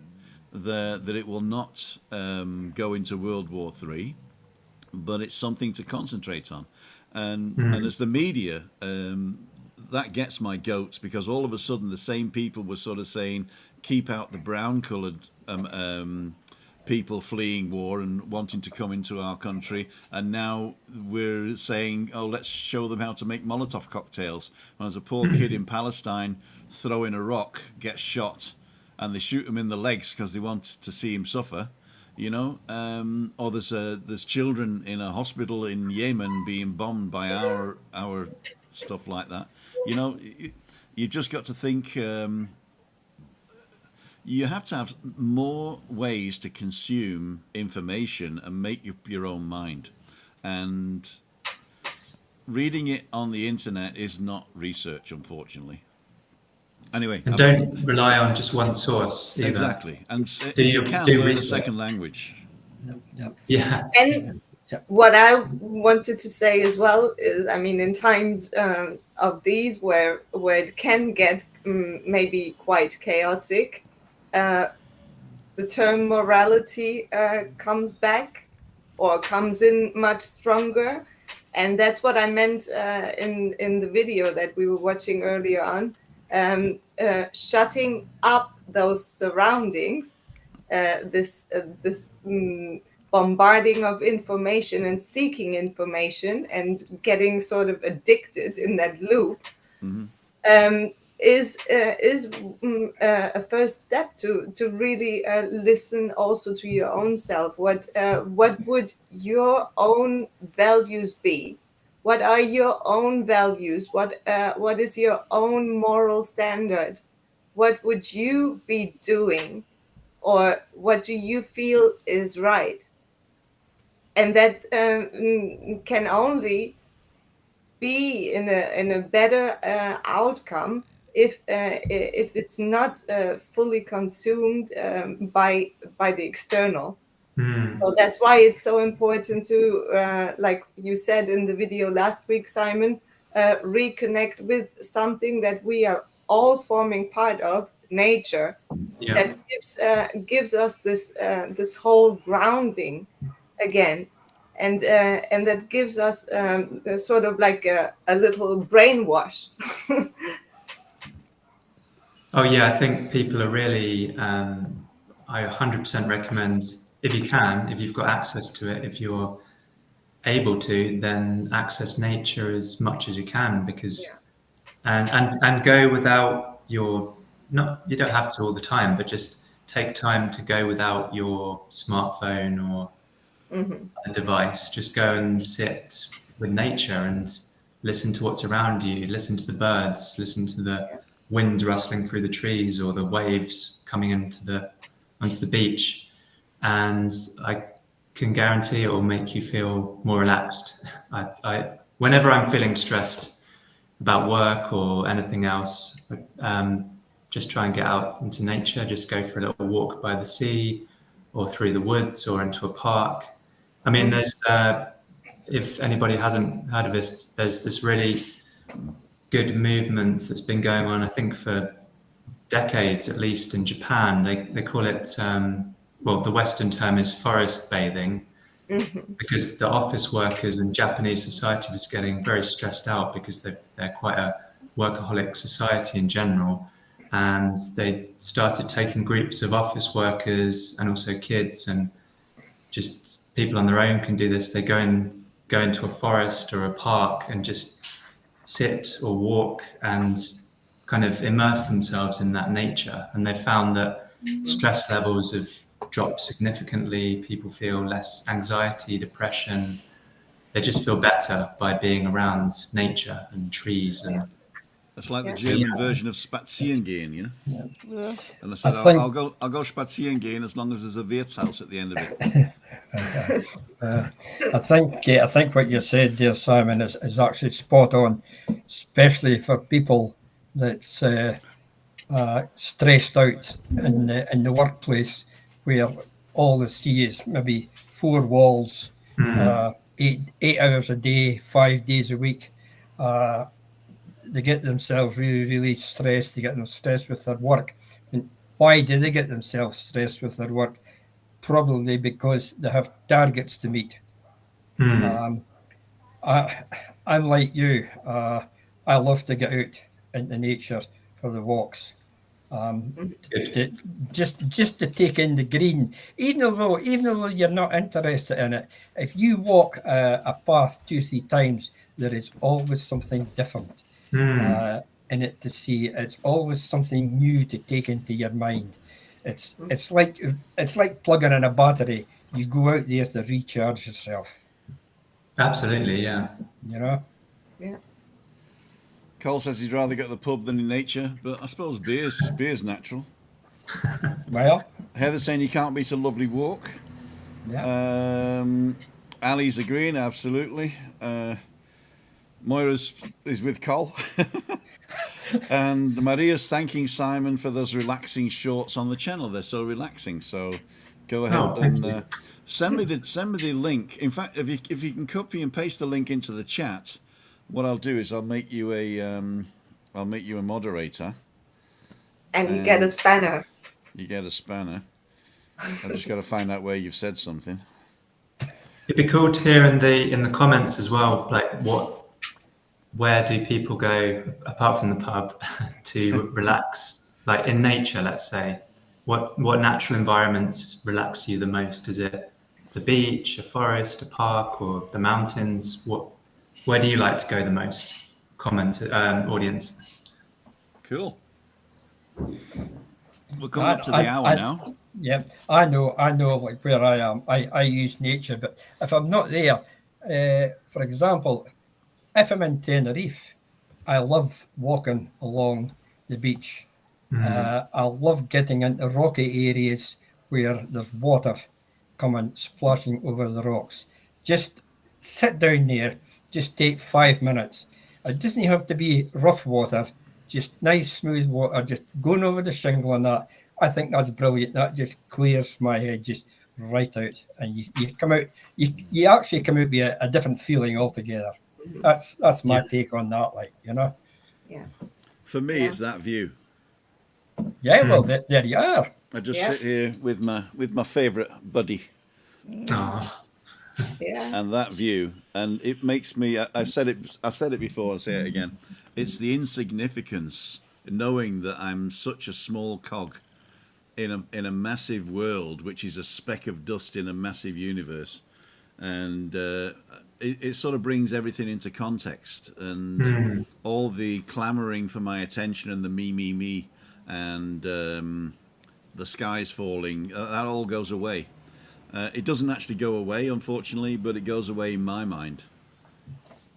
that it will not go into World War III, but it's something to concentrate on. And as the media, that gets my goats, because all of a sudden the same people were sort of saying, keep out the brown-coloured people fleeing war and wanting to come into our country, and now we're saying, oh, let's show them how to make Molotov cocktails. When there's a poor kid in Palestine throwing a rock, gets shot, and they shoot him in the legs because they want to see him suffer, or there's children in a hospital in Yemen being bombed by our stuff like that. You've just got to think. You have to have more ways to consume information and make your own mind. And reading it on the internet is not research, unfortunately. Anyway. And don't rely on just one source either. Exactly. And you can learn a second language. Yep. Yeah. And what I wanted to say as well is, I mean, in times of these where it can get maybe quite chaotic, the term morality comes back or comes in much stronger, and that's what I meant in the video that we were watching earlier on. Shutting up those surroundings, this bombarding of information and seeking information and getting sort of addicted in that loop, is a first step to really listen also to your own self. What would your own values be? What are your own values? What is your own moral standard? What would you be doing, or what do you feel is right? And that can only be in a better outcome if it's not fully consumed by the external. So that's why it's so important to, like you said in the video last week, Simon, reconnect with something that we are all forming part of, nature, that gives us this whole grounding again, and that gives us sort of like a little brainwash. Oh yeah, I think people are really. I 100% recommend, if you can, if you've got access to it, if you're able to, then access nature as much as you can, because and go without your, not, you don't have to all the time, but just take time to go without your smartphone or a device. Just go and sit with nature and listen to what's around you, listen to the birds, listen to the wind rustling through the trees or the waves coming onto the beach. And I can guarantee it will make you feel more relaxed. Whenever I'm feeling stressed about work or anything else, just try and get out into nature, just go for a little walk by the sea or through the woods or into a park. I mean, there's, if anybody hasn't heard of this, there's this really good movement that's been going on, I think, for decades, at least in Japan. They call it, well, the Western term is forest bathing, because the office workers in Japanese society was getting very stressed out because they're quite a workaholic society in general. And they started taking groups of office workers and also kids, and just people on their own can do this. They go into a forest or a park and just sit or walk and kind of immerse themselves in that nature. And they found that stress levels have dropped significantly. People feel less anxiety, depression. They just feel better by being around nature and trees. And that's like the German version of spazieren gehen, you know? Yeah. And I said, I'll go spazieren gehen as long as there's a Wirtshaus at the end of it. I think what you said there, Simon, is actually spot on, especially for people that's stressed out in the workplace, where all they see is maybe four walls, 8 hours a day, 5 days a week. They get themselves really, really stressed. They get them stressed with their work. And why do they get themselves stressed with their work? Probably because they have targets to meet. I'm like you. I love to get out into nature for the walks. Just to take in the green, even though you're not interested in it. If you walk a path 2-3 times, there is always something different in it to see. It's always something new to take into your mind. It's like plugging in a battery. You go out there to recharge yourself. Absolutely, yeah. You know. Yeah. Cole says he'd rather go to the pub than in nature, but I suppose beer's natural. Well, Heather's saying you can't beat a lovely walk. yeah. Ali's agreeing, absolutely. Moira's is with Cole. And Maria's thanking Simon for those relaxing shorts on the channel. They're so relaxing. So Go ahead Oh, thank and you. send me the link. In fact, if you can copy and paste the link into the chat, what I'll do is I'll make you a moderator. And you get a spanner. You get a spanner. I've just got to find out where you've said something. It'd be cool to hear in the comments as well, like where do people go apart from the pub to relax, like in nature, let's say. What natural environments relax you the most? Is it the beach, a forest, a park, or the mountains? Where do you like to go the most? Comment, audience. Cool. We're coming up to the hour now. Yeah, I know, like where I am. I use nature, but if I'm not there, for example, if I'm in Tenerife, I love walking along the beach. I love getting into rocky areas where there's water coming splashing over the rocks. Just sit down there, just take 5 minutes. It doesn't have to be rough water, just nice smooth water, just going over the shingle and that. I think that's brilliant. That just clears my head just right out. And you come out, you actually come out with a different feeling altogether. That's my take on that, like, you know. Yeah. For me, it's that view. Yeah, well, there you are. I just sit here with my favourite buddy. Oh. Yeah. And that view, and it makes me. I've said it before. I'll say it again. It's the insignificance, knowing that I'm such a small cog in a massive world, which is a speck of dust in a massive universe, and it sort of brings everything into context, and all the clamoring for my attention and the me, and the sky's falling. That all goes away. It doesn't actually go away, unfortunately, but it goes away in my mind.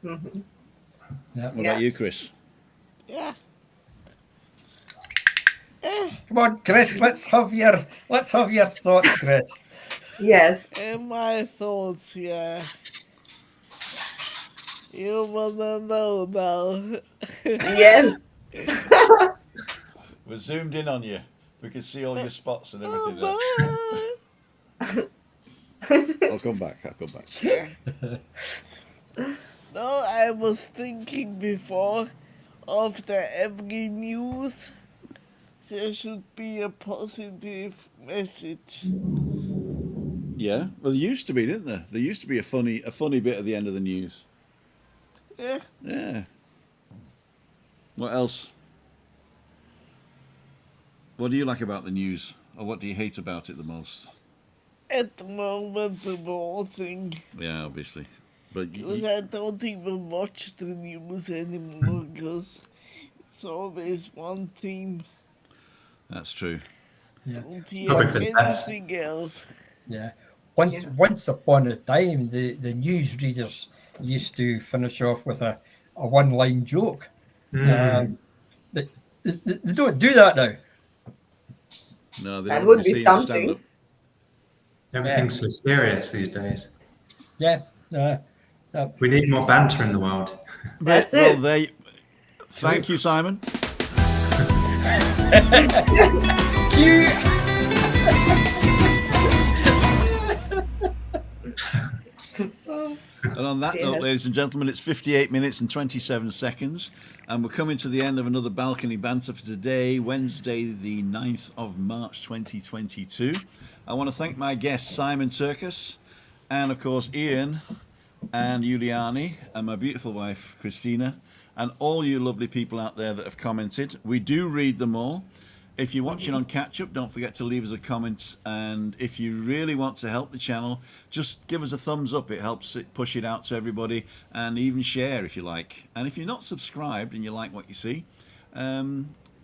Mm-hmm. Yeah. What about you, Chris? Yeah. Come on, Chris, let's have your thoughts, Chris. Yes. In my thoughts, yeah. You wanna know now? Yes. We're zoomed in on you. We can see all your spots and everything. I'll come back. No, I was thinking before, after every news, there should be a positive message. Yeah, well, there used to be, didn't there? There used to be a funny bit at the end of the news. Yeah. Yeah. What else? What do you like about the news, or what do you hate about it the most? At the moment, the war thing. Yeah, obviously, but Because I don't even watch the news anymore, because it's always one theme. that's true. Yeah. Don't hear Probably for the best. anything else. Yeah. Once upon a time, the newsreaders used to finish off with a one-line joke. They don't do that now. No, they That don't would be see something. stand-up. Everything's so serious these days. Yeah. We need more banter in the world. That's Well, it. Thank you, Simon. Cue. And on that note, Yes. ladies and gentlemen, it's 58 minutes and 27 seconds. And we're coming to the end of another Balcony Banter for today, Wednesday, the 9th of March, 2022. I want to thank my guests, Simon TURKAS, and of course, Ian and Giuliani, and my beautiful wife, Christina, and all you lovely people out there that have commented. We do read them all. If you're watching on catch up, don't forget to leave us a comment. And if you really want to help the channel, just give us a thumbs up. It helps it push it out to everybody, and even share if you like. And if you're not subscribed and you like what you see,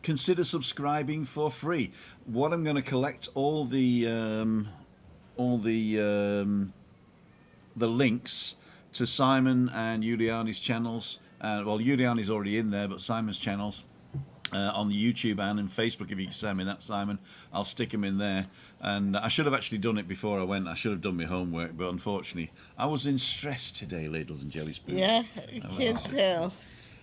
consider subscribing for free. What I'm going to collect all the links to Simon and Giuliani's channels. Well, Giuliani's already in there, but Simon's channels. On the YouTube and in Facebook, if you can send me that, Simon, I'll stick them in there. And I should have actually done it before I went. I should have done my homework, but unfortunately, I was in stress today, ladles and jelly spoons. Yeah, I can tell.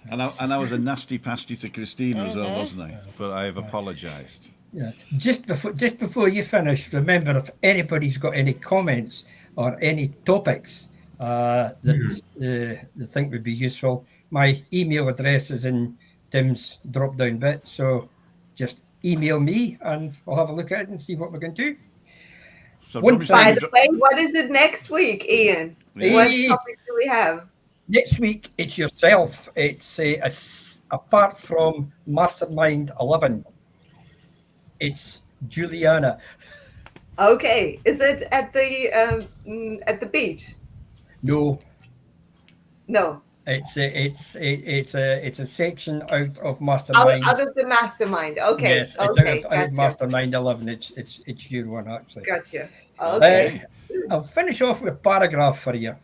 And I was a nasty pasty to Christina as well, wasn't I? But I have apologised. Yeah. Just before you finish, remember if anybody's got any comments or any topics that they think would be useful, my email address is in Tim's drop down bit. So just email me and I'll have a look at it and see what we can do. So One don't be thing- By saying the way, what is it next week, Ian? Yeah. What topic do we have? Next week, it's yourself. It's apart from Mastermind 11, it's Juliana. Okay, is it at the beach? No, No, it's a section out of Mastermind. out of the mastermind. Okay, Yes, it's okay, out of gotcha. Mastermind 11. It's your one actually. Gotcha. Okay. I'll finish off with a paragraph for you.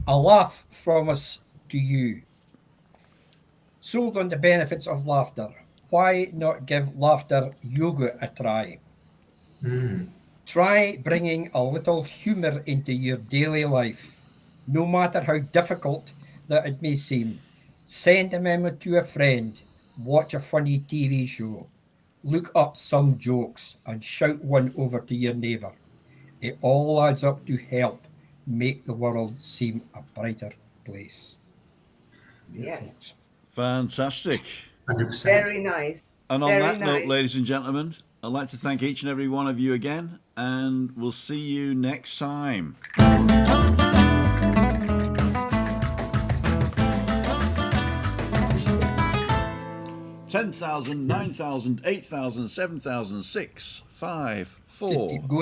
A laugh from us to you. Sold on the benefits of laughter. Why not give laughter yoga a try? Try bringing a little humor into your daily life, no matter how difficult that it may seem. Send a memo to a friend, watch a funny TV show, look up some jokes, and shout one over to your neighbour. It all adds up to help make the world seem a brighter place. Yes. Folks. fantastic. 100%. Very nice. And on Very that nice. note, ladies and gentlemen, I'd like to thank each and every one of you again, and we'll see you next time. 10,000, 9,000, 8,000, 7,000, 6, 5, 4. Just keep going.